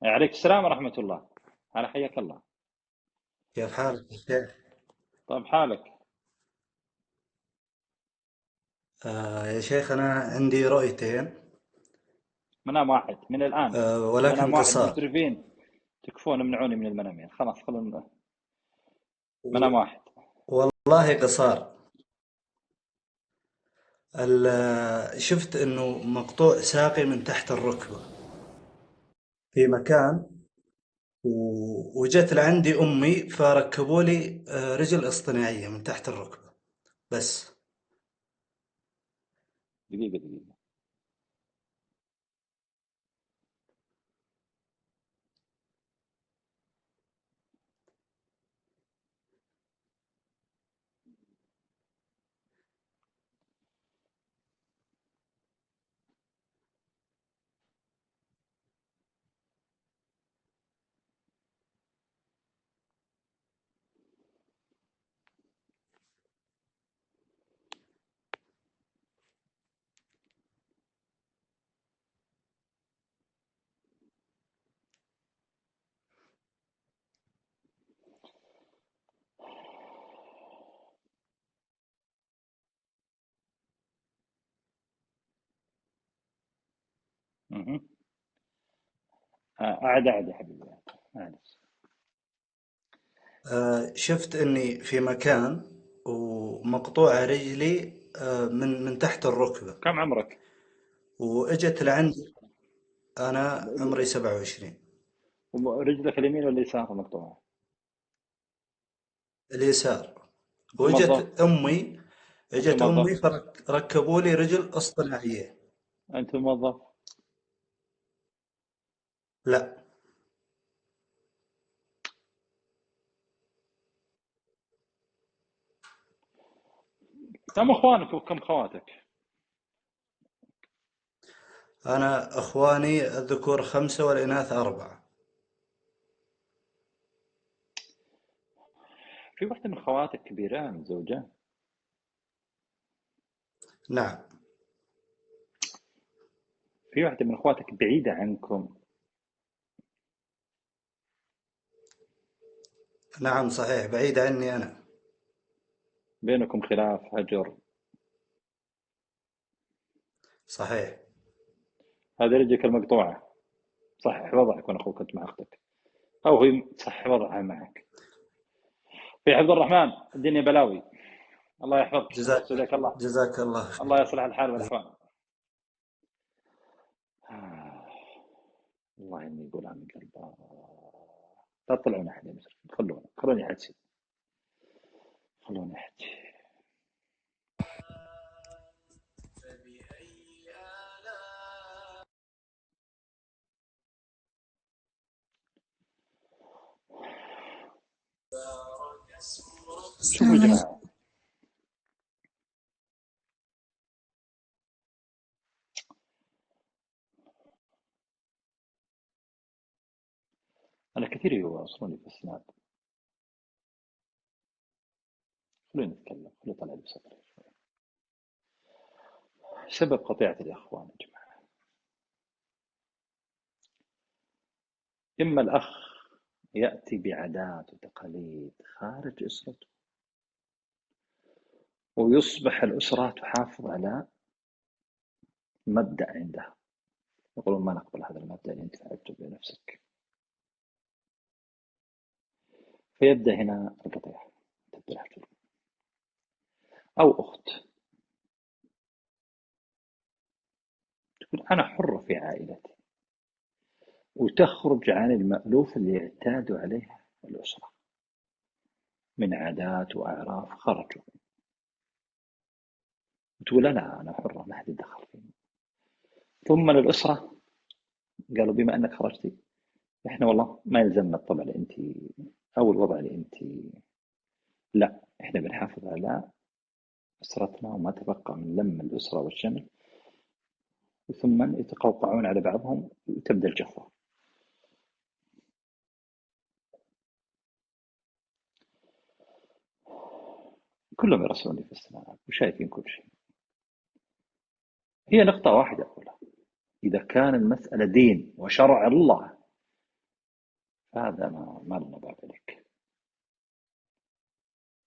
عليك السلام ورحمة الله. أنا حياك الله. كيف حالك يا شيخ؟ طيب حالك؟ يا شيخ أنا عندي رؤيتين. منام واحد من الآن. ولكن منام واحد قصار. مجربين. تكفون منعوني من المنامين، خلاص خلونا. منام و- واحد. والله قصار. شفت إنه مقطوع ساقي من تحت الركبة في مكان، وجت لعندي أمي فركبوا لي رجل اصطناعية من تحت الركبة بس. دقيقة دقيقة. مهم. أعد يا حبيبي. معلش. شفت إني في مكان ومقطوعة رجلي من تحت الركبة، كم عمرك؟ وإجت لعندي. أنا عمري 27. رجلك اليمين ولا اليسار مقطوعة؟ اليسار. أنت موظف؟ وجت أمي أنت اجت موظف؟ أمي فركبوا لي رجل اصطناعية. أنت موظف؟ لا. كم أخوانك وكم خواتك؟ أنا أخواني الذكور 5 والإناث 4. في واحدة من خواتك كبيرة متزوجة؟ نعم. في واحدة من أخواتك بعيدة عنكم؟ نعم صحيح، بعيد عني أنا. بينكم خلاف هجر؟ صحيح. هذه رجلك المقطوعة. صحح وضعك وأنا أخوك أنت مع أختك، أو هي تصحح وضعها معك. في عبد الرحمن، الدنيا بلاوي. الله يحفظك جزاك ويسعدك الله. جزاك الله خير. الله يصلح الحال والأحوال. الله إني يقولها من قلب. لا تطلعون أحد يا مشرف، خلوني أحكي. خلوني أحكي. شوفوا يا السلام عليكم. جماعة، أنا كثير يوصلوني في السناب. خلوني نتكلم، خلوني أطلع لي بصدري شوي. سبب قطيعة الإخوان يا جماعة، إما الأخ يأتي بعادات وتقاليد خارج أسرته ويصبح الأسرة تحافظ على مبدأ عندها، يقولون ما نقبل هذا المبدأ اللي أنت فعلته بنفسك، فيبدأ هنا القطيع، تبدأ الهجر. أو أخت تقول أنا حرة في عائلتي، وتخرج عن المألوف اللي اعتادوا عليه الأسرة من عادات وأعراف، خرجوا، وتقول أنا حرة ما حد يدخل فيني. ثم الأسرة قالوا بما أنك خرجتي إحنا والله ما يلزمنا الطبع اللي أنت أو الوضع اللي أنت، لا إحنا بنحافظ على أسرتنا وما تبقى من لم الأسرة والشمل. ثم يتقوقعون على بعضهم وتبدأ الجفوة. كلهم يرسلون في السماء وشايفين كل شيء. هي نقطة واحدة أقولها، إذا كان المسألة دين وشرع الله هذا ما لنا باب عليك،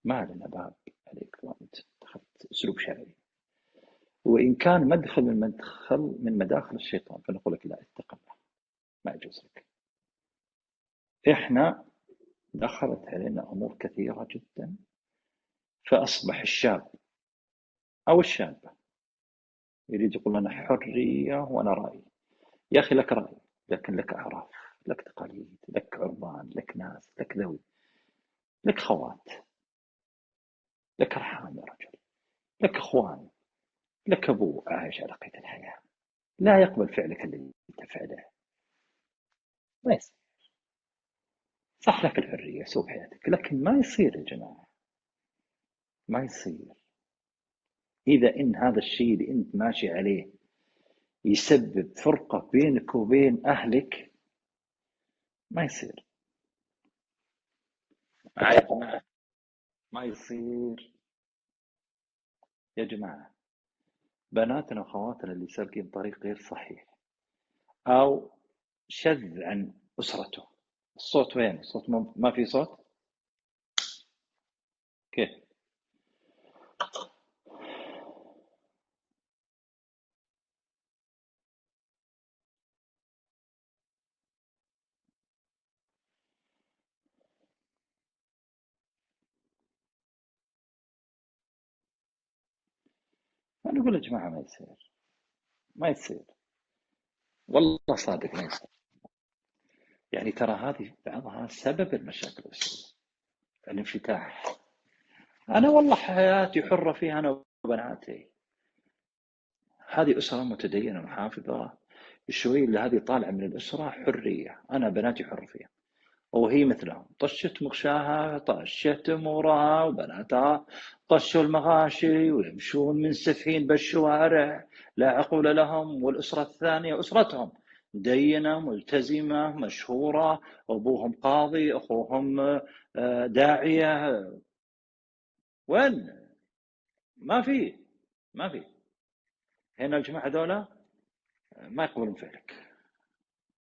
ما لنا باب عليك وأنت اتخذت أسلوب شرعي، وإن كان مدخل من مداخل الشيطان فنقول لك لا، اتق الله، ما يجوز لك. إحنا دخلت علينا أمور كثيرة جدا، فأصبح الشاب أو الشابة يريد يقول لنا حرية وأنا رأيي. يا أخي لك رأي، لكن لك أعراف، لك تقاليد، لك عربان، لك ناس، لك ذوي، لك خوات، لك أرحام يا رجل، لك أخوان، لك أبو عايش على قيد الحياة، لا يقبل فعلك اللي تفعله. ما يصير. صح لك الحرية، سوق حياتك، لكن ما يصير يا جماعة، ما يصير. إذا إن هذا الشيء اللي أنت ماشي عليه يسبب فرقة بينك وبين أهلك، ما يصير. يا جماعة ما يصير يا جماعة. بناتنا وأخواتنا اللي سالكين طريق غير صحيح أو شذ عن أسرته. الصوت وين؟ الصوت ما في صوت؟ كيف؟ أنا أقول يا جماعة ما يصير، ما يصير، والله صادق ما يصير. يعني ترى هذه بعضها سبب المشاكل الأسرية، الانفتاح. أنا والله حياتي حرة فيها أنا وبناتي. هذه أسرة متدينة محافظة، الشوي اللي هذه طالعة من الأسرة حرية، أنا بناتي حر فيها، وهي مثلهم طشت مغشاها، طشت أمورها، وبناتها طشوا المغاشي ويمشون منسفحين بالشوارع لا عقول لهم. والأسرة الثانية أسرتهم دينة ملتزمة مشهورة، أبوهم قاضي، أخوهم داعية. وين؟ ما في، ما في. هنا الجماعة هذولا ما يقبلون فعلك،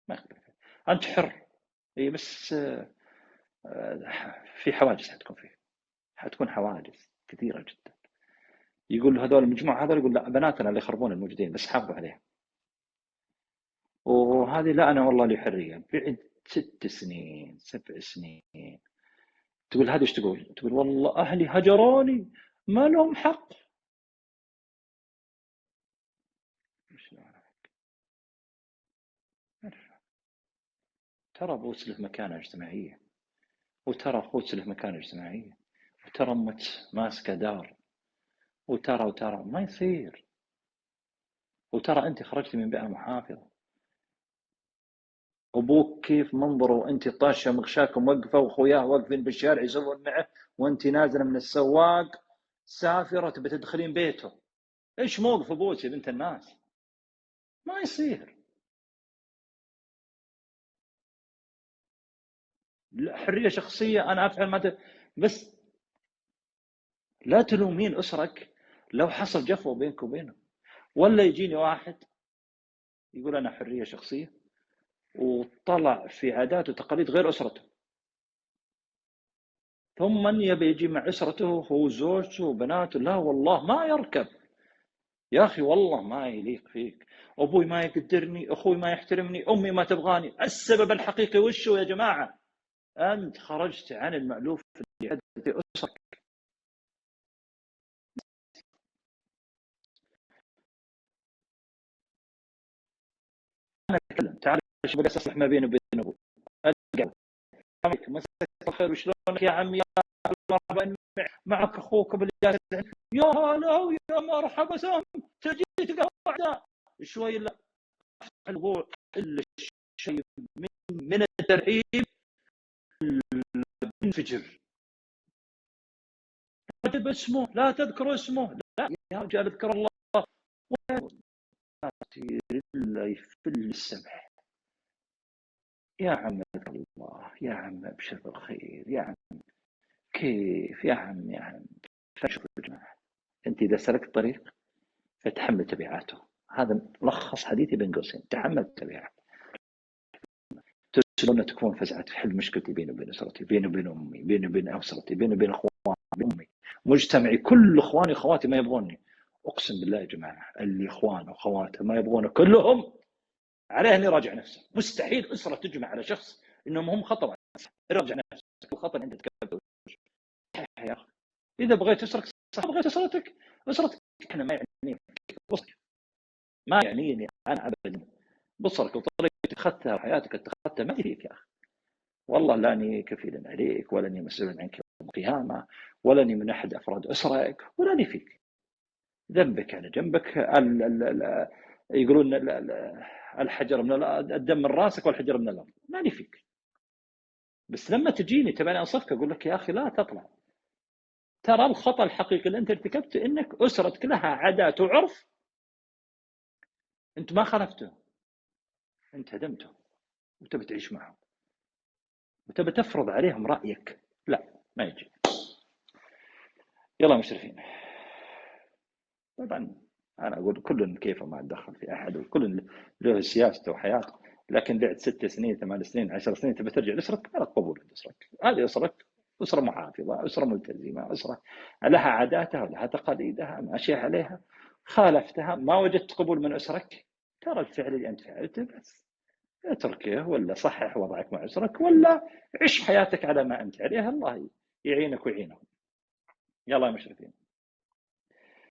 ما يقبلون فعلك. أنت حر، إي، بس في حواجز حتكون فيه، حتكون حواجز كثيرة جدا. يقول هذول المجموعة هذول، يقول لا بناتنا اللي يخربون الموجودين بس حافظوا عليها. وهذه لا، أنا والله لي حرية بعد 6 سنين 7 سنين. تقول هذه ايش تقول؟ تقول والله أهلي هجروني، ما لهم حق. مش عارف. ترى أبوس له مكانة اجتماعية، وترى أخوت له مكانة اجتماعية، وترى أمك ماسكة دار، وترى ما يصير. وترى أنت خرجتي من بيئة محافظة، أبوك كيف منظره وأنت طاشة مغشاكم موقفة وأخوياه واقفين بالشارع يسوون معه، وأنت نازلة من السواق سافرة تبي تدخلين بيته. إيش موقف أبوك يا بنت الناس؟ ما يصير. لا، حرية شخصية، أنا أفعل ما بس لا تلومين أسرك لو حصل جفوة بينك وبينه. ولا يجيني واحد يقول أنا حرية شخصية وطلع في عادات وتقاليد غير أسرته، ثم من يبي يجي مع أسرته هو زوجته وبناته، لا والله ما يركب. يا أخي والله ما يليق فيك. أبوي ما يقدرني، أخوي ما يحترمني، أمي ما تبغاني. السبب الحقيقي وشو يا جماعة؟ أنت خرجت عن المألوف اللي عند في أسرك. أنا أتكلم، تعال إيش بقى أصلح ما بيني وبين أبوي. ألقى مساك الخير وشلونك يا عمي، يا مرحبا، معك أخوك بالله، يا هلا ويا مرحبا سام، تجي تقعد شوي. لا، الموضوع إلا شيء من الترحيب ينفجر. لا تذكر اسمه، لا تذكر اسمه، لا يا رجال اذكر الله. الا يفل السمح. يا عم اذكر الله، يا عم ابشر بالخير، يا عم كيف، يا عم يا عم. فشوف يا جماعه، انت اذا سلكت طريق فتحمل تبعاته. هذا ملخص حديثي بين قوسين، تحمل تبعاته. شلون تكون فزعت في حل مشكلتي بيني وبين اسرتي، بيني وبين امي، بيني وبين اسرتي، بيني وبين اخواني، بين امي، مجتمعي، كل اخواني واخواتي ما يبغوني. اقسم بالله يا جماعه، اللي اخوان واخواته ما يبغونه كلهم عليه ان يراجع نفسه. مستحيل اسره تجمع على شخص انهم هم خطر على نفسه. راجع نفسك، الخطر عندك يا اخي. اذا بغيت اسرك صح، بغيت اسرتك احنا ما يعنيني ما يعنيني انا ابدا. بصرك وطريقه اتخذتها وحياتك اتخذتها ما فيك يا اخي. والله لاني كفيل عليك، ولا اني مسؤول عنك يوم القيامه، ولا اني من احد افراد اسرك، ولا اني فيك. ذنبك على جنبك. يقولون الحجر من الدم من راسك والحجر من الارض، ماني فيك. بس لما تجيني تبعني انصفك اقول لك يا اخي لا تطلع. ترى الخطا الحقيقي اللي انت ارتكبته انك اسرتك لها عادات وعرف انت ما خالفته، انت هدمته، وتبي تعيش معهم وتبي تفرض عليهم رايك. لا، ما يجي. يلا مشرفين. طبعا انا اقول كل كيفه، ما اتدخل في احد، وكل له سياسته وحياته. لكن بعد 6 سنين 8 سنين 10 سنين تبي ترجع لاسرتك، ما لك قبول عند اسرتك. هذه اسرتك، اسره محافظه، اسره ملتزمه، اسره لها عاداتها ولها تقاليدها ماشيه عليها. خالفتها ما وجدت قبول من اسرك، ترى الفعل اللي انت فعلته بس اتركه، ولا صحح وضعك مع اسرك، ولا عش حياتك على ما انت عليه. الله يعينك ويعينهم. يلا يا مشرفين.